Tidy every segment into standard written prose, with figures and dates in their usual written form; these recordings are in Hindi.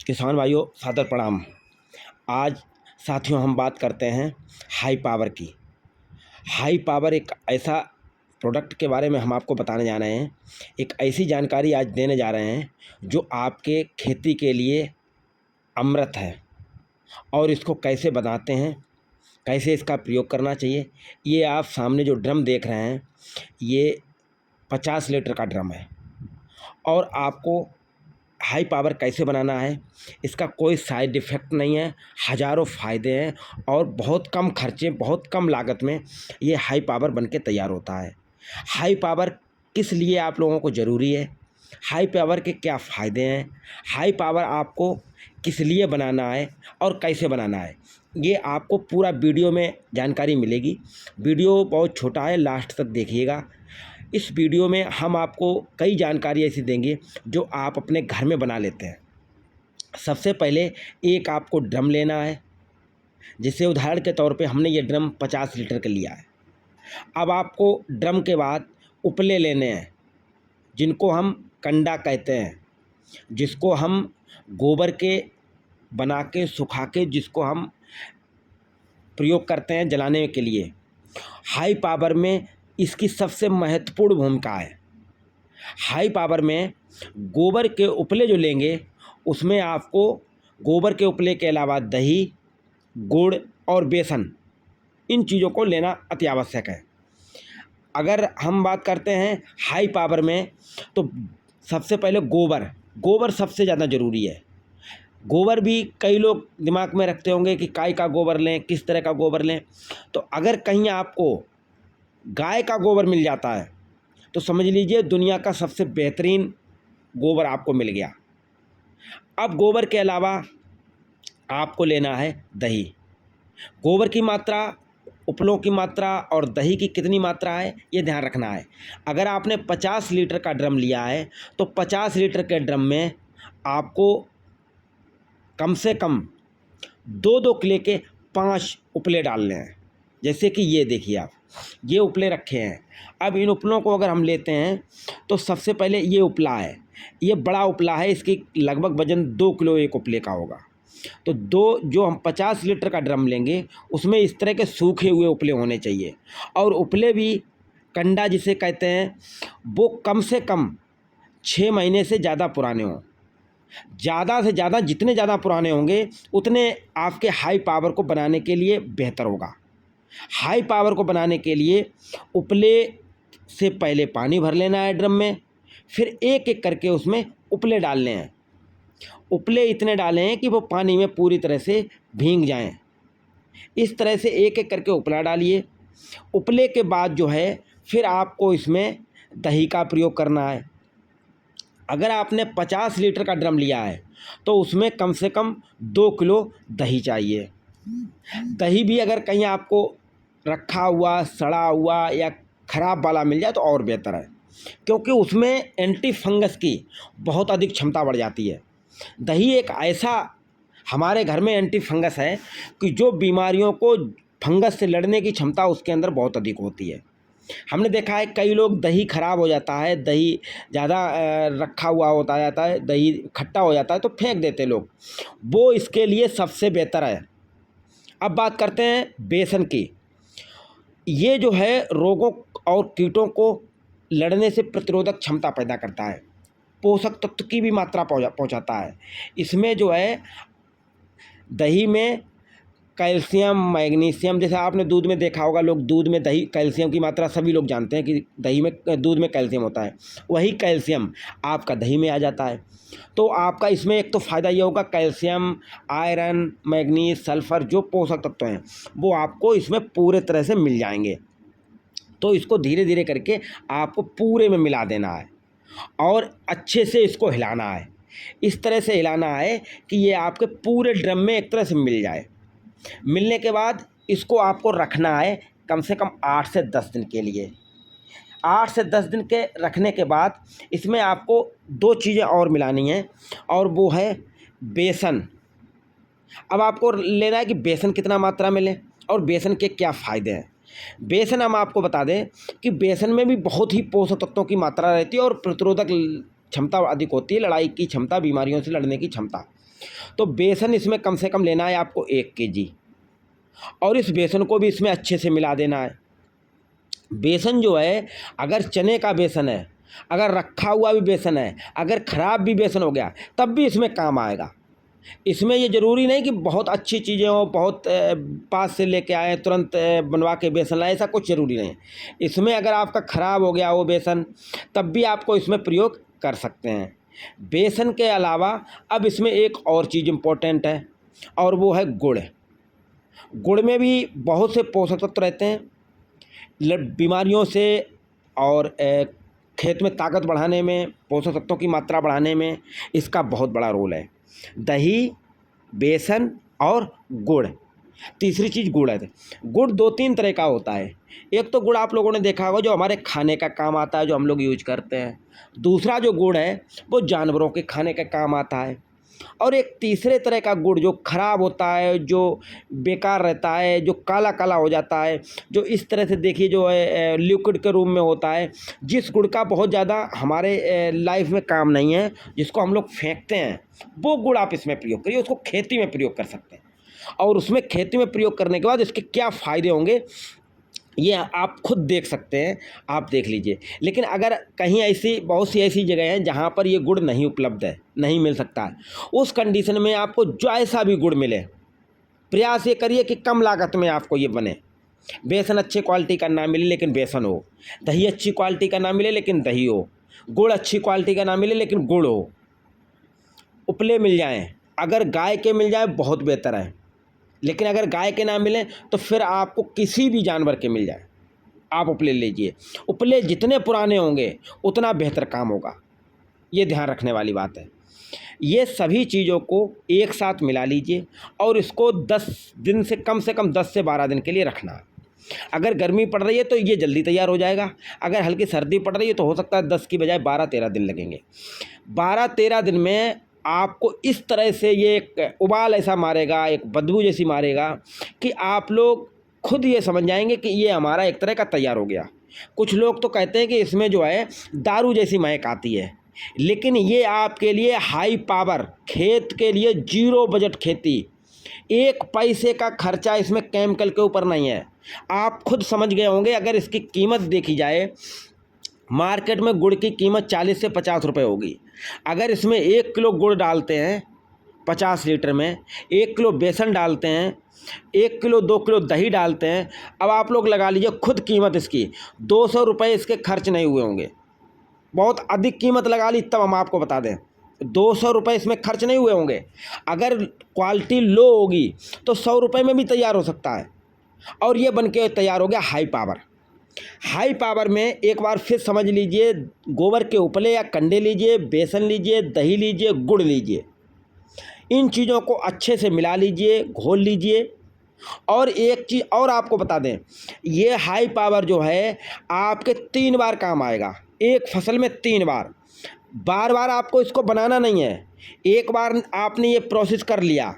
किसान भाइयों सादर प्रणाम। आज साथियों हम बात करते हैं हाई पावर की। हाई पावर एक ऐसा प्रोडक्ट के बारे में हम आपको बताने जा रहे हैं, एक ऐसी जानकारी आज देने जा रहे हैं जो आपके खेती के लिए अमृत है। और इसको कैसे बनाते हैं, कैसे इसका प्रयोग करना चाहिए। ये आप सामने जो ड्रम देख रहे हैं ये 50 लीटर का ड्रम है। और आपको हाई पावर कैसे बनाना है, इसका कोई साइड इफ़ेक्ट नहीं है, हज़ारों फ़ायदे हैं और बहुत कम खर्चे, बहुत कम लागत में ये हाई पावर बन के तैयार होता है। हाई पावर किस लिए आप लोगों को ज़रूरी है, हाई पावर के क्या फ़ायदे हैं, हाई पावर आपको किस लिए बनाना है और कैसे बनाना है, ये आपको पूरा वीडियो में जानकारी मिलेगी। वीडियो बहुत छोटा है, लास्ट तक देखिएगा। इस वीडियो में हम आपको कई जानकारी ऐसी देंगे जो आप अपने घर में बना लेते हैं। सबसे पहले एक आपको ड्रम लेना है, जिससे उदाहरण के तौर पे हमने ये ड्रम 50 लीटर का लिया है। अब आपको ड्रम के बाद उपले लेने हैं, जिनको हम कंडा कहते हैं, जिसको हम गोबर के बना के सुखा के जिसको हम प्रयोग करते हैं जलाने के लिए। हाई पावर में इसकी सबसे महत्वपूर्ण भूमिका है। हाई पावर में गोबर के उपले जो लेंगे उसमें आपको गोबर के उपले के अलावा दही, गुड़ और बेसन, इन चीज़ों को लेना अति आवश्यक है। अगर हम बात करते हैं हाई पावर में तो सबसे पहले गोबर सबसे ज़्यादा ज़रूरी है। गोबर भी कई लोग दिमाग में रखते होंगे कि काय का गोबर लें, किस तरह का गोबर लें। तो अगर कहीं आपको गाय का गोबर मिल जाता है तो समझ लीजिए दुनिया का सबसे बेहतरीन गोबर आपको मिल गया। अब गोबर के अलावा आपको लेना है दही। गोबर की मात्रा, उपलों की मात्रा और दही की कितनी मात्रा है ये ध्यान रखना है। अगर आपने 50 लीटर का ड्रम लिया है तो 50 लीटर के ड्रम में आपको कम से कम 2-2 किलो के 5 उपले डालने हैं। जैसे कि ये देखिए आप, ये उपले रखे हैं। अब इन उपलों को अगर हम लेते हैं तो सबसे पहले ये उपला है, ये बड़ा उपला है, इसकी लगभग वज़न 2 किलो एक उपले का होगा। तो जो हम 50 लीटर का ड्रम लेंगे उसमें इस तरह के सूखे हुए उपले होने चाहिए। और उपले भी कंडा जिसे कहते हैं वो कम से कम 6 महीने से ज़्यादा पुराने हों। ज़्यादा से ज़्यादा जितने ज़्यादा पुराने होंगे उतने आपके हाई पावर को बनाने के लिए बेहतर होगा। हाई पावर को बनाने के लिए उपले से पहले पानी भर लेना है ड्रम में, फिर एक एक करके उसमें उपले डालने हैं। उपले इतने डालें कि वो पानी में पूरी तरह से भीग जाएं। इस तरह से एक एक करके उपला डालिए। उपले के बाद जो है फिर आपको इसमें दही का प्रयोग करना है। अगर आपने 50 लीटर का ड्रम लिया है तो उसमें कम से कम 2 किलो दही चाहिए। दही भी अगर कहीं आपको रखा हुआ, सड़ा हुआ या ख़राब वाला मिल जाए तो और बेहतर है, क्योंकि उसमें एंटी फंगस की बहुत अधिक क्षमता बढ़ जाती है। दही एक ऐसा हमारे घर में एंटी फंगस है कि जो बीमारियों को, फंगस से लड़ने की क्षमता उसके अंदर बहुत अधिक होती है। हमने देखा है कई लोग, दही ख़राब हो जाता है, दही ज़्यादा रखा हुआ होता जाता है, दही खट्टा हो जाता है तो फेंक देते लोग, वो इसके लिए सबसे बेहतर है। अब बात करते हैं बेसन की। ये जो है रोगों और कीटों को लड़ने से प्रतिरोधक क्षमता पैदा करता है, पोषक तत्व की भी मात्रा पहुंचाता है। इसमें जो है दही में कैल्शियम, मैग्नीशियम, जैसे आपने दूध में देखा होगा, लोग दूध में दही कैल्शियम की मात्रा सभी लोग जानते हैं कि दही में, दूध में कैल्शियम होता है। वही कैल्शियम आपका दही में आ जाता है। तो आपका इसमें एक तो फ़ायदा ये होगा, कैल्शियम, आयरन, मैग्नीज, सल्फ़र जो पोषक तत्व हैं वो आपको इसमें पूरे तरह से मिल जाएंगे। तो इसको धीरे धीरे करके आपको पूरे में मिला देना है और अच्छे से इसको हिलाना है। इस तरह से हिलाना है कि ये आपके पूरे ड्रम में एक तरह से मिल जाए। मिलने के बाद इसको आपको रखना है कम से कम 8 से 10 दिन के लिए। 8 से 10 दिन के रखने के बाद इसमें आपको 2 चीज़ें और मिलानी हैं, और वो है बेसन। अब आपको लेना है कि बेसन कितना मात्रा मिले और बेसन के क्या फ़ायदे हैं। बेसन हम आपको बता दें कि बेसन में भी बहुत ही पोषक तत्वों की मात्रा रहती है और प्रतिरोधक क्षमता अधिक होती है, लड़ाई की क्षमता, बीमारियों से लड़ने की क्षमता। तो बेसन इसमें कम से कम लेना है आपको 1 केजी, और इस बेसन को भी इसमें अच्छे से मिला देना है। बेसन जो है, अगर चने का बेसन है, अगर रखा हुआ भी बेसन है, अगर ख़राब भी बेसन हो गया तब भी इसमें काम आएगा। इसमें ये ज़रूरी नहीं कि बहुत अच्छी चीज़ें हों, बहुत पास से लेके आए तुरंत बनवा के बेसन लाए, ऐसा कुछ ज़रूरी नहीं है। इसमें अगर आपका ख़राब हो गया वो बेसन, तब भी आपको इसमें प्रयोग कर सकते हैं। बेसन के अलावा अब इसमें एक और चीज़ इम्पोर्टेंट है, और वो है गुड़। गुड़ में भी बहुत से पोषक तत्व रहते हैं, बीमारियों से और खेत में ताकत बढ़ाने में, पोषक तत्वों की मात्रा बढ़ाने में इसका बहुत बड़ा रोल है। दही, बेसन और गुड़। तीसरी चीज़ गुड़ है। गुड़ 2-3 तरह का होता है। एक तो गुड़ आप लोगों ने देखा होगा जो हमारे खाने का काम आता है, जो हम लोग यूज करते हैं। दूसरा जो गुड़ है वो जानवरों के खाने का काम आता है। और एक तीसरे तरह का गुड़ जो ख़राब होता है, जो बेकार रहता है, जो काला काला हो जाता है, जो इस तरह से देखिए जो है लिक्विड के रूप में होता है, जिस गुड़ का बहुत ज़्यादा हमारे लाइफ में काम नहीं है, जिसको हम लोग फेंकते हैं, वो गुड़ आप इसमें प्रयोग करिए। उसको खेती में प्रयोग कर सकते हैं, और उसमें खेती में प्रयोग करने के बाद इसके क्या फ़ायदे होंगे ये आप खुद देख सकते हैं, आप देख लीजिए। लेकिन अगर कहीं ऐसी बहुत सी ऐसी जगह हैं जहाँ पर ये गुड़ नहीं उपलब्ध है, नहीं मिल सकता है, उस कंडीशन में आपको जो ऐसा भी गुड़ मिले, प्रयास ये करिए कि कम लागत में आपको ये बने। बेसन अच्छी क्वालिटी का ना मिले लेकिन बेसन हो, दही अच्छी क्वालिटी का ना मिले लेकिन दही हो, गुड़ अच्छी क्वालिटी का ना मिले लेकिन गुड़ हो, उपले मिल जाएँ, अगर गाय के मिल जाए बहुत बेहतर है, लेकिन अगर गाय के ना मिलें तो फिर आपको किसी भी जानवर के मिल जाए, आप उपले लीजिए। उपले जितने पुराने होंगे उतना बेहतर काम होगा, ये ध्यान रखने वाली बात है। ये सभी चीज़ों को एक साथ मिला लीजिए और इसको 10 दिन से कम 10 से 12 दिन के लिए रखना है। अगर गर्मी पड़ रही है तो ये जल्दी तैयार हो जाएगा, अगर हल्की सर्दी पड़ रही है तो हो सकता है 10 की बजाय 12-13 दिन लगेंगे। 12-13 दिन में आपको इस तरह से ये एक उबाल ऐसा मारेगा, एक बदबू जैसी मारेगा कि आप लोग खुद ये समझ जाएंगे कि ये हमारा एक तरह का तैयार हो गया। कुछ लोग तो कहते हैं कि इसमें जो है दारू जैसी महक आती है, लेकिन ये आपके लिए हाई पावर, खेत के लिए 0 बजट खेती, 1 पैसे का खर्चा इसमें केमिकल के ऊपर नहीं है। आप खुद समझ गए होंगे, अगर इसकी कीमत देखी जाए, मार्केट में गुड़ की कीमत 40 से 50 रुपये होगी। अगर इसमें 1 किलो गुड़ डालते हैं 50 लीटर में, 1 किलो बेसन डालते हैं, 1 किलो 2 किलो दही डालते हैं, अब आप लोग लगा लीजिए खुद कीमत इसकी 200 रुपये इसके खर्च नहीं हुए होंगे। बहुत अधिक कीमत लगा ली तब हम आपको बता दें, 200 रुपये इसमें खर्च नहीं हुए होंगे। अगर क्वालिटी लो होगी तो 100 रुपये में भी तैयार हो सकता है, और ये बन के तैयार हो गया हाई पावर। हाई पावर में एक बार फिर समझ लीजिए, गोबर के उपले या कंडे लीजिए, बेसन लीजिए, दही लीजिए, गुड़ लीजिए, इन चीज़ों को अच्छे से मिला लीजिए, घोल लीजिए। और एक चीज़ और आपको बता दें, ये हाई पावर जो है आपके 3 बार काम आएगा, एक फसल में 3 बार। बार बार आपको इसको बनाना नहीं है, एक बार आपने ये प्रोसेस कर लिया,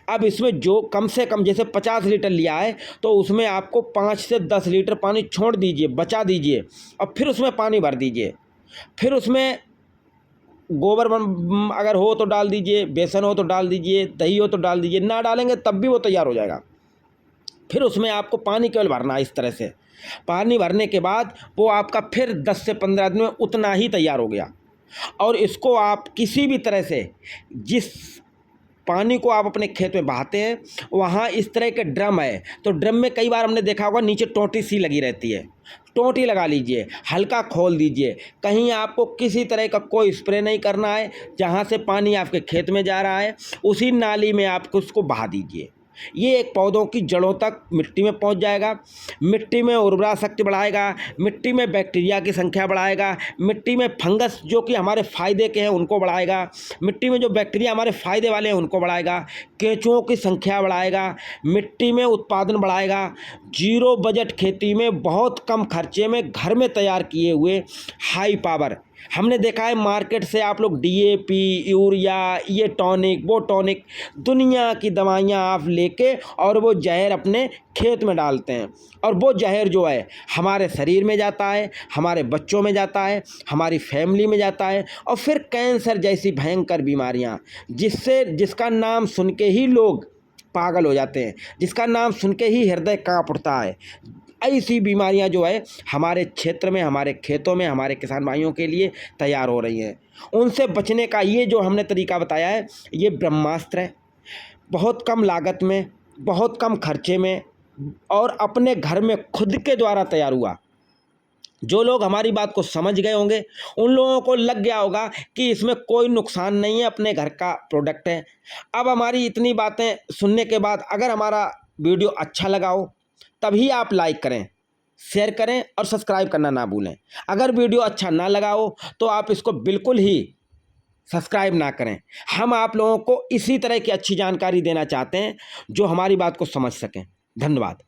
अब इसमें जो कम से कम जैसे 50 लीटर लिया है तो उसमें आपको 5 से 10 लीटर पानी छोड़ दीजिए, बचा दीजिए, और फिर उसमें पानी भर दीजिए। फिर उसमें गोबर अगर हो तो डाल दीजिए, बेसन हो तो डाल दीजिए, दही हो तो डाल दीजिए, ना डालेंगे तब भी वो तैयार हो जाएगा। फिर उसमें आपको पानी केवल भरना है। इस तरह से पानी भरने के बाद वो आपका फिर 10 से 15 दिन में उतना ही तैयार हो गया। और इसको आप किसी भी तरह से, जिस पानी को आप अपने खेत में बहाते हैं वहाँ इस तरह के ड्रम है, तो ड्रम में कई बार हमने देखा होगा नीचे टोंटी सी लगी रहती है, टोंटी लगा लीजिए, हल्का खोल दीजिए। कहीं आपको किसी तरह का कोई स्प्रे नहीं करना है, जहाँ से पानी आपके खेत में जा रहा है उसी नाली में आप उसको बहा दीजिए। ये एक पौधों की जड़ों तक मिट्टी में पहुंच जाएगा, मिट्टी में उर्वरा शक्ति बढ़ाएगा, मिट्टी में बैक्टीरिया की संख्या बढ़ाएगा, मिट्टी में फंगस जो कि हमारे फ़ायदे के हैं उनको बढ़ाएगा, मिट्टी में जो बैक्टीरिया हमारे फ़ायदे वाले हैं उनको बढ़ाएगा, केंचुओं की संख्या बढ़ाएगा, मिट्टी में उत्पादन बढ़ाएगा। 0 बजट खेती में बहुत कम खर्चे में घर में तैयार किए हुए हाई पावर हमने देखा है मार्केट से आप लोग डीएपी, यूरिया, ये टॉनिक, वो टॉनिक, दुनिया की दवाइयाँ आप लेके और वो जहर अपने खेत में डालते हैं, और वो जहर जो है हमारे शरीर में जाता है, हमारे बच्चों में जाता है, हमारी फैमिली में जाता है, और फिर कैंसर जैसी भयंकर बीमारियाँ जिसका नाम सुन के ही लोग पागल हो जाते हैं, जिसका नाम सुन के ही हृदय कांप उठता है। ऐसी बीमारियां जो है हमारे क्षेत्र में, हमारे खेतों में, हमारे किसान भाइयों के लिए तैयार हो रही हैं। उनसे बचने का ये जो हमने तरीका बताया है, ये ब्रह्मास्त्र है। बहुत कम लागत में, बहुत कम खर्चे में, और अपने घर में खुद के द्वारा तैयार हुआ। जो लोग हमारी बात को समझ गए होंगे, उन लोगों को लग गया होगा कि इसमें कोई नुकसान नहीं है, अपने घर का प्रोडक्ट है। अब हमारी इतनी बातें सुनने के बाद अगर हमारा वीडियो अच्छा लगा हो, तभी आप लाइक करें, शेयर करें और सब्सक्राइब करना ना भूलें। अगर वीडियो अच्छा ना लगा हो तो आप इसको बिल्कुल ही सब्सक्राइब ना करें। हम आप लोगों को इसी तरह की अच्छी जानकारी देना चाहते हैं जो हमारी बात को समझ सकें। धन्यवाद।